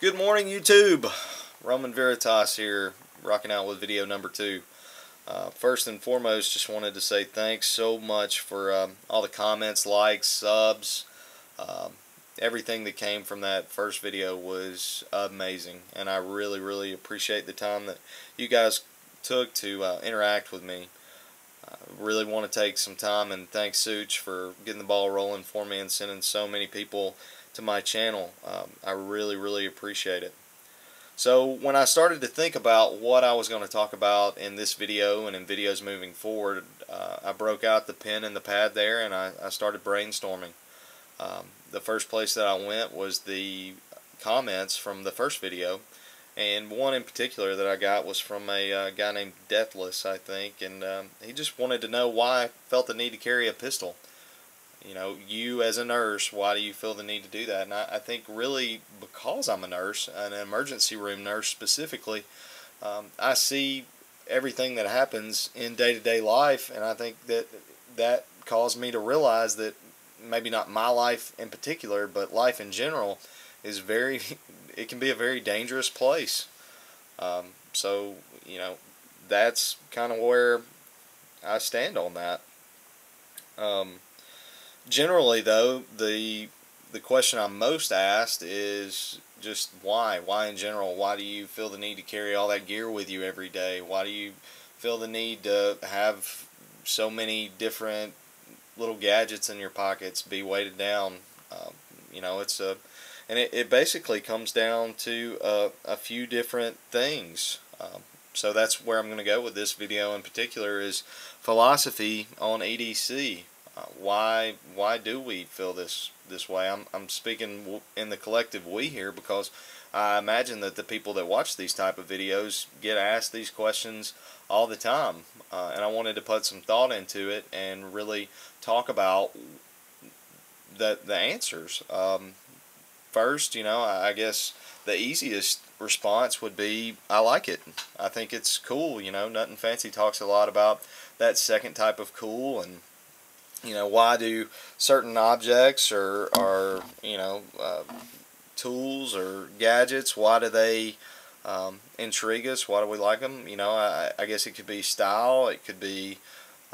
Good morning, YouTube. Roman Veritas here, rocking out with video number 2. First and foremost, just wanted to say thanks so much for all the comments, likes, subs. Everything that came from that first video was amazing, and I really appreciate the time that you guys took to interact with me. Really want to take some time and thank Such for getting the ball rolling for me and sending so many people to my channel. I really appreciate it. So when I started to think about what I was going to talk about in this video and in videos moving forward, I broke out the pen and the pad there, and I started brainstorming. The first place that I went was the comments from the first video, and one in particular that I got was from a guy named Deathless, I think, and he just wanted to know why I felt the need to carry a pistol. You know, you as a nurse, why do you feel the need to do that? And I think really because I'm a nurse, an emergency room nurse specifically, I see everything that happens in day-to-day life, and I think that caused me to realize that maybe not my life in particular, but life in general is it can be a very dangerous place. So, you know, that's kind of where I stand on that. Generally, though, the question I'm most asked is just why? Why in general? Why do you feel the need to carry all that gear with you every day? Why do you feel the need to have so many different little gadgets in your pockets, be weighted down? You know, and it basically comes down to a few different things. So that's where I'm going to go with this video in particular, is philosophy on EDC. Why do we feel this way? I'm speaking in the collective we here, because I imagine that the people that watch these type of videos get asked these questions all the time, and I wanted to put some thought into it and really talk about the answers. First, you know, I guess the easiest response would be I like it. I think it's cool. You know, Nothing Fancy talks a lot about that second type of cool, and you know, why do certain objects or you know, tools or gadgets, why do they intrigue us? Why do we like them? You know, I guess it could be style, it could be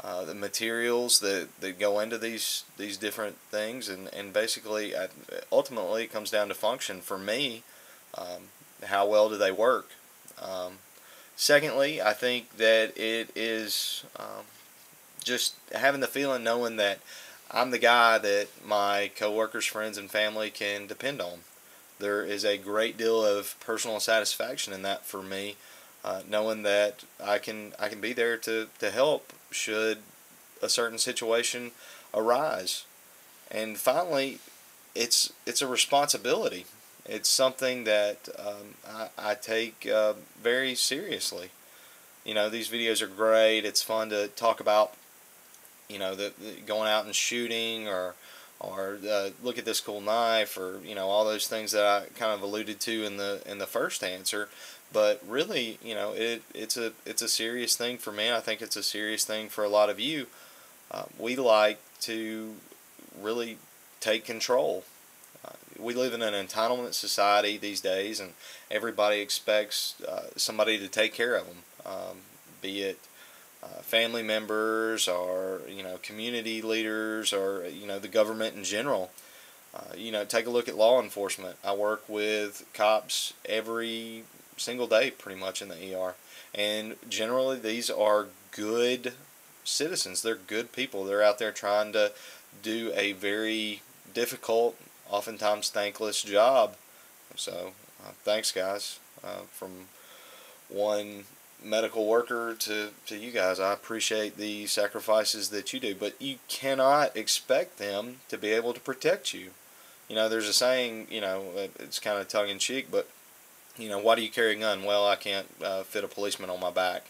the materials that go into these different things, and basically, ultimately, it comes down to function for me. How well do they work? Secondly, I think that it is just having the feeling, knowing that I'm the guy that my coworkers, friends, and family can depend on. There is a great deal of personal satisfaction in that for me, knowing that I can be there to help should a certain situation arise. And finally, it's a responsibility. It's something that I take very seriously. You know, these videos are great. It's fun to talk about, you know, going out and shooting, or look at this cool knife, or you know, all those things that I kind of alluded to in the first answer. But really, you know, it's a serious thing for me. I think it's a serious thing for a lot of you. We like to really take control. We live in an entitlement society these days, and everybody expects somebody to take care of them, be it family members, or you know, community leaders, or you know, the government in general. You know, take a look at law enforcement. I work with cops every single day pretty much in the ER, and generally these are good citizens. They're good people. They're out there trying to do a very difficult, oftentimes thankless job. So thanks, guys, from one medical worker to you guys. I appreciate the sacrifices that you do, but you cannot expect them to be able to protect you. You know, there's a saying, you know, it's kind of tongue-in-cheek, but you know, why do you carry a gun? Well, I can't fit a policeman on my back.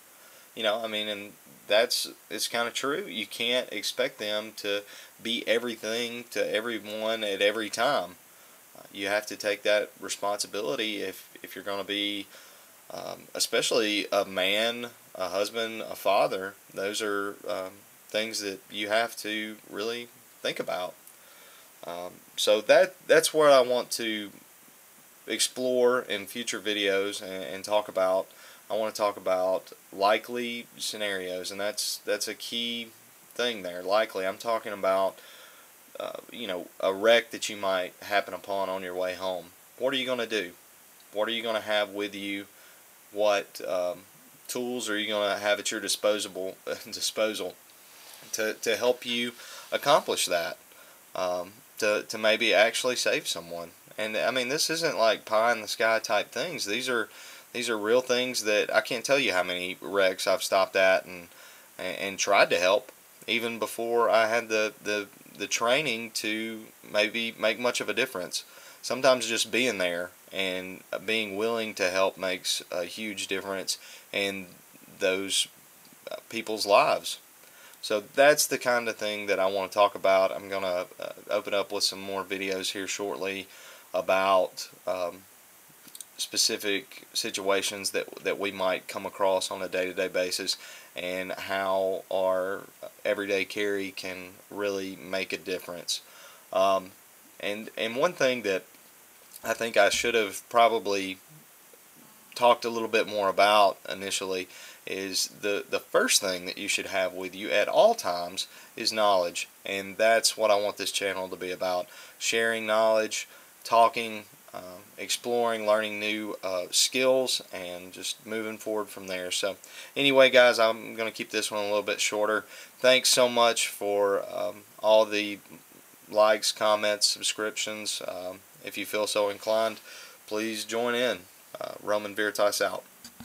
You know, I mean, and it's kind of true. You can't expect them to be everything to everyone at every time. You have to take that responsibility if you're going to be especially a man, a husband, a father. Those are things that you have to really think about. So that's where I want to explore in future videos and talk about, I want to talk about likely scenarios, and that's a key thing there. Likely, I'm talking about you know, a wreck that you might happen upon on your way home. What are you going to do? What are you going to have with you? What tools are you going to have at your disposal to help you accomplish that? To maybe actually save someone. And I mean, this isn't like pie in the sky type things. These are real things that I can't tell you how many wrecks I've stopped at and tried to help, even before I had the training to maybe make much of a difference. Sometimes just being there and being willing to help makes a huge difference in those people's lives. So that's the kind of thing that I want to talk about. I'm going to open up with some more videos here shortly about specific situations that we might come across on a day-to-day basis, and how our everyday carry can really make a difference. And one thing that I think I should have probably talked a little bit more about initially is the first thing that you should have with you at all times is knowledge. And that's what I want this channel to be about: sharing knowledge, talking, exploring, learning new skills, and just moving forward from there. So anyway, guys, I'm going to keep this one a little bit shorter. Thanks so much for all the likes, comments, subscriptions. If you feel so inclined, please join in. Roman Veritas out.